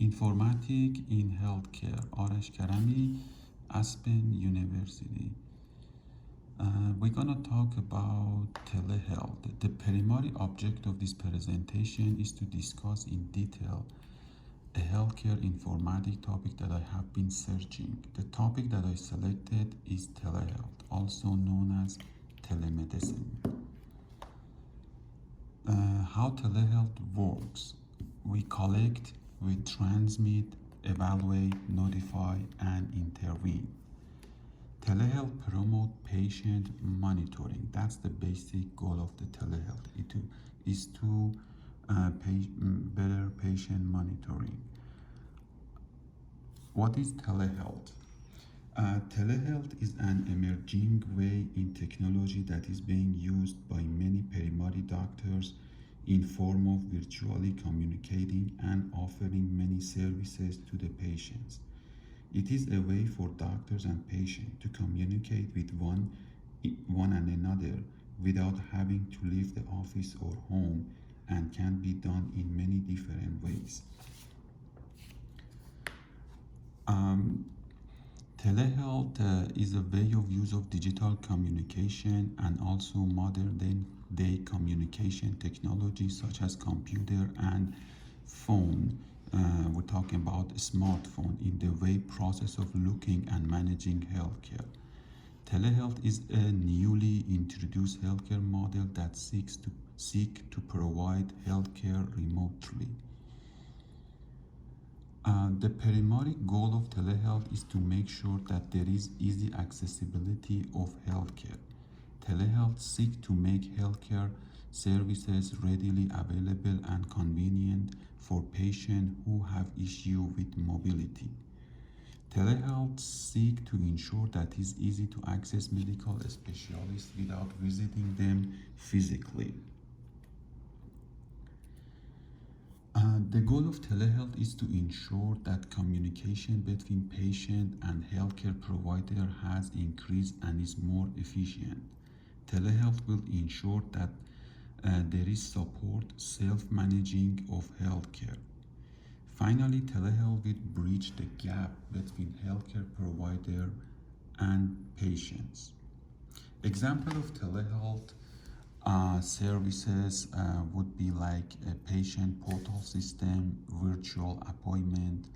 Informatics in Healthcare, Arash Karami, Aspen University. We're gonna talk about telehealth. The primary object of this presentation is to discuss in detail a healthcare informatic topic that I have been searching. The topic that I selected is telehealth, also known as telemedicine. How telehealth works: we collect, we transmit, evaluate, notify, and intervene. Telehealth promote patient monitoring. That's the basic goal of the telehealth. It is to better patient monitoring. What is telehealth? Telehealth is an emerging way in technology that is being used by many primary doctors in form of virtually communicating and offering many services to the patients. It is a way for doctors and patients to communicate with one and another without having to leave the office or home, and can be done in many different ways. Um, Telehealth is a way of use of digital communication and also modern day communication technology such as computer and phone. We're talking about smartphone in the way process of looking and managing healthcare. Telehealth is a newly introduced healthcare model that seek to provide healthcare remotely. The primary goal of telehealth is to make sure that there is easy accessibility of healthcare. Telehealth seeks to make healthcare services readily available and convenient for patients who have issue with mobility. Telehealth seeks to ensure that it is easy to access medical specialists without visiting them physically. The goal of telehealth is to ensure that communication between patient and healthcare provider has increased and is more efficient. Telehealth will ensure that there is support self-managing of healthcare. Finally, telehealth will bridge the gap between healthcare provider and patients. Example of telehealth services would be like a patient portal system, virtual appointment,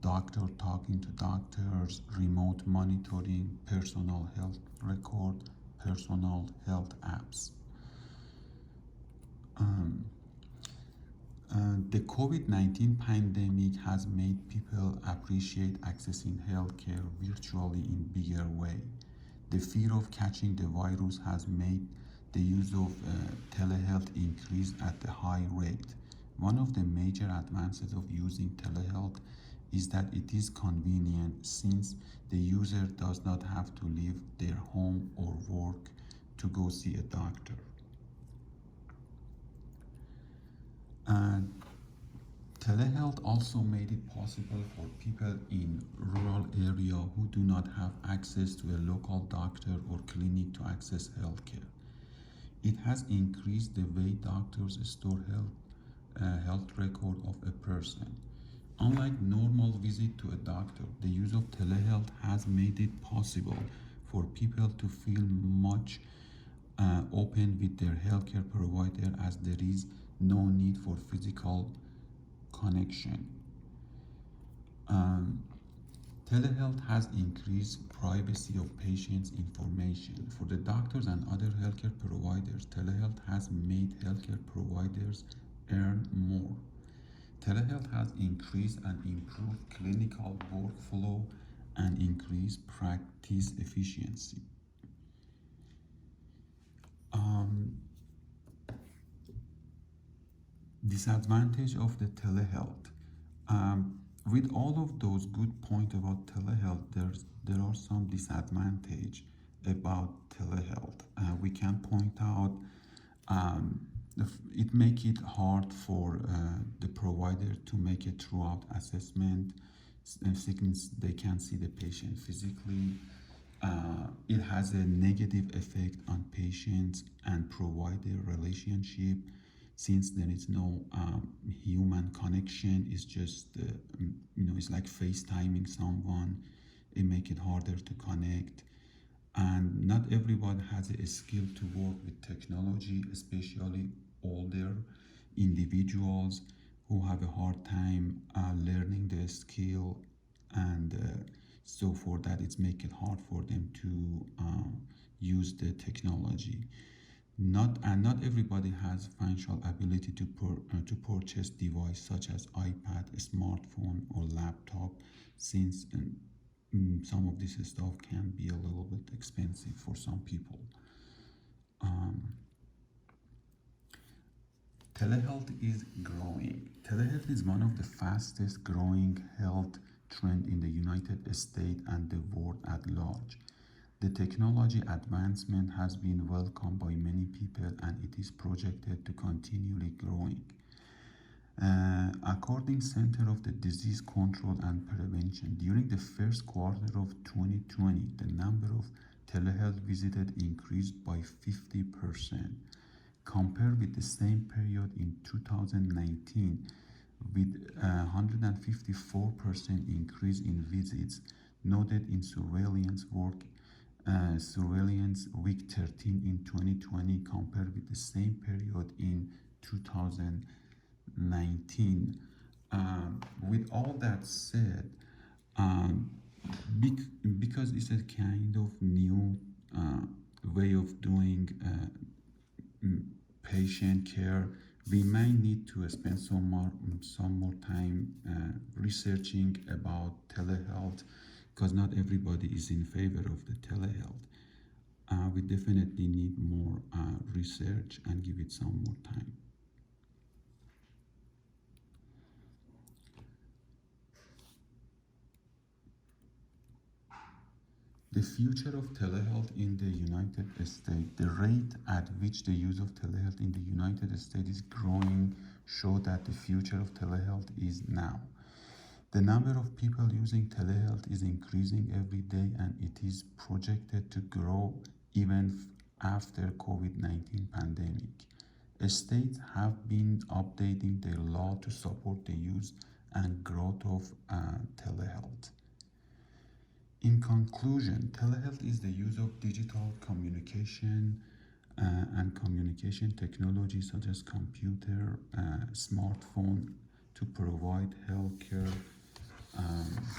doctor talking to doctors, remote monitoring, personal health record, personal health apps. Um, the COVID-19 pandemic has made people appreciate accessing healthcare virtually in bigger way. The fear of catching the virus has made the use of telehealth increase at a high rate. One of the major advantages of using telehealth is that it is convenient since the user does not have to leave their home or work to go see a doctor. And telehealth also made it possible for people in rural area who do not have access to a local doctor or clinic to access healthcare. It has increased the way doctors store health record of a person. Unlike normal visit to a doctor, the use of telehealth has made it possible for people to feel much open with their healthcare provider, as there is no need for physical connection. Um, Telehealth has increased privacy of patients' information. For the doctors and other healthcare providers, telehealth has made healthcare providers earn more. Telehealth has increased and improved clinical workflow and increased practice efficiency. Um, Disadvantage of the telehealth. With all of those good points about telehealth, there are some disadvantage about telehealth. We can point out it make it hard for the provider to make a throughout assessment since they can see the patient physically. It has a negative effect on patients and provider relationship since there is no human connection. It's just it's like FaceTiming someone. It make it harder to connect, and not everyone has a skill to work with technology, especially older individuals who have a hard time learning the skill, and so for that it's make it hard for them to use the technology. Not everybody has financial ability to purchase device such as iPad, smartphone, or laptop, since some of this stuff can be a little bit expensive for some people. Um, Telehealth is growing. Telehealth is one of the fastest growing health trend in the United States and the world at large. The technology advancement has been welcomed by many people and it is projected to continually growing. According Center of the Disease Control and Prevention, during the first quarter of 2020, the number of telehealth visits increased by 50% compared with the same period in 2019, with a 154% increase in visits noted in surveillance week 13 in 2020 compared with the same period in 2019. With all that said, um, because it's a kind of new way of doing patient care, we might need to spend some more time researching about telehealth, because not everybody is in favor of the telehealth. We definitely need more research and give it some more time. The future of telehealth in the United States, the rate at which the use of telehealth in the United States is growing show that the future of telehealth is now. The number of people using telehealth is increasing every day and it is projected to grow even after COVID-19 pandemic. States have been updating their law to support the use and growth of telehealth. In conclusion, telehealth is the use of digital communication and communication technology such as computer, smartphone to provide healthcare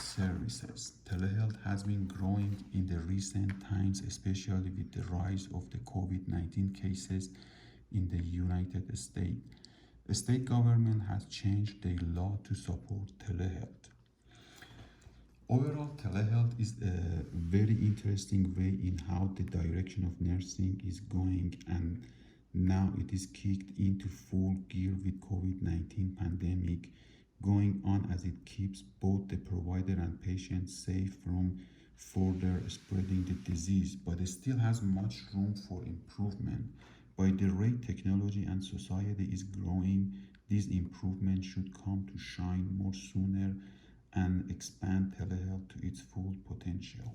services. Telehealth has been growing in the recent times, especially with the rise of the COVID-19 cases in the United States. The state government has changed their law to support telehealth. Overall, telehealth is a very interesting way in how the direction of nursing is going, and now it is kicked into full gear with COVID-19 pandemic going on, as it keeps both the provider and patient safe from further spreading the disease, but it still has much room for improvement. By the rate technology and society is growing, these improvements should come to shine more sooner and expand telehealth to its full potential.